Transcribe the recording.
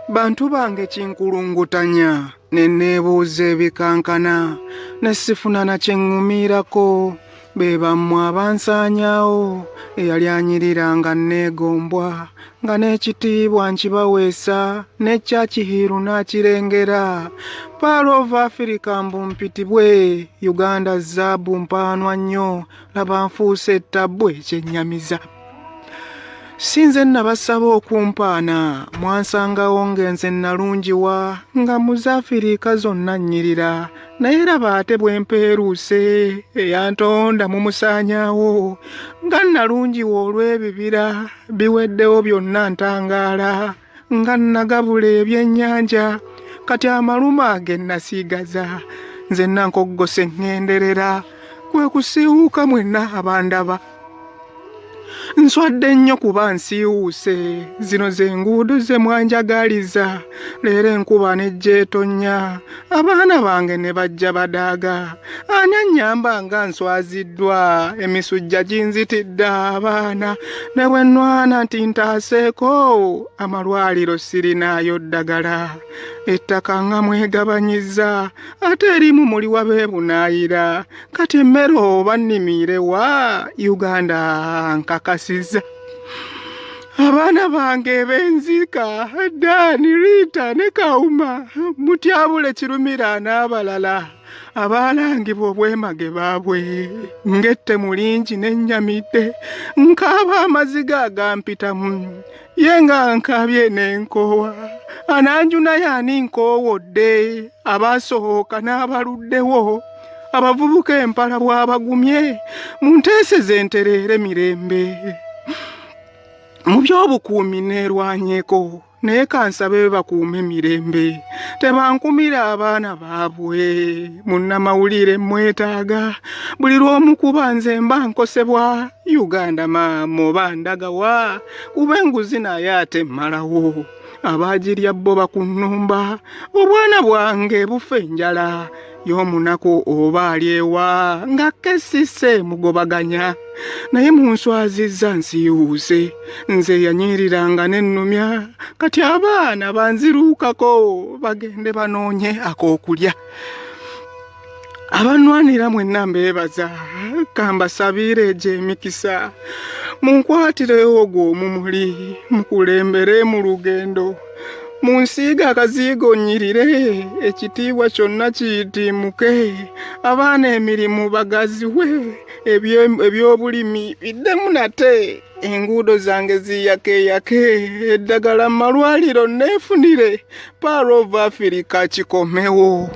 Bantu bange kinkulungutanya ne neebuuza ebikankana ne sifuna na kye ŋŋumirako. Be bammwe abansaanyaawo eyali anyirira nga nneegombwa nga n'ekitiibwa nkibaweesa n'ekya Kihiiru n'akirengera. Pearl of Africa mbumpitibwe Uganda zaabu mpaanwa nnyo laba nfuuse ettabbu ekyennyamiza. Sinze nabasaba okumpaana mwansangawo ngenze nalungiwa nga Muzafirika zonna nnyirira naye laba ate bwe mpeeruuse eyantonda mumusaanyaawo nga nalungiwa olw'ebibira biweddewo byonna ntangaala nga nagabula ebyennyanja kati amaluma ge nasiigaza nze nankoggose ŋŋenderera kwe kusiiwuuka mwenna abandaba. Nswadde nnyo kuba nsiiwuuse zino ze nguudo ze mwanjagaliza leero enkuba nejja etonnya abaana bange ne bajja badaaga ani annyamba nga nswaziddwa emisujja ginzitidde abaana ne bwe nnwana nti ntaaseeko amalwaliro sirinaayo ddagala ettaka nga mwegabanyizza ate erimu muli wabeebunaayira kati emmere oba nnimiire wa Uganda nkakasizza. Abaana bange benzika Dani, Rita ne Kauma mutyabule Kirumira n'abalala abalangibwa obwemage baabwe ngette mulingi n'ennyamidde nkaaba amaziga agampitamu ye nga nkaabye n'enkoowa ananjuna yaani nkoowodde abaasooka n'abaluddewo abavubuka empala bw'abagumye munteeseze ntereere mirembe. Mu by'obukuumi neerwanyeeko naye kansabe bakuume mirembe tebankumira abaana baabwe. Munnamawulire mwetaaga buli lw'omu kuba nze mba nkosebwa Uganda maama oba ndagawa kuba enguzi naye ate mmalawo abaagirya bo bakunnumba obwana bwange bufa enjala y'omunaku oba alyewa nga kesise mugobaganya naye munswazizza nsiiwuuse nze yanyiriranga n'ennumya kati abaana banziruukako bagende banoonye ak'okulya. Abannwanira mwenna mbeebaza kambasabiire egyo emikisa munkwatirewo ogwo omumuli mukulembere mu lugendo munsiiga akaziigo nnyirire ekitiibwa kyonna kiyitiimuke abaana emirimu bagaziwe eby'obulimi biddemu nate enguudo zange ziyakeyake eddagala mu malwaliro neefunire Pearl of Africa kikomewo.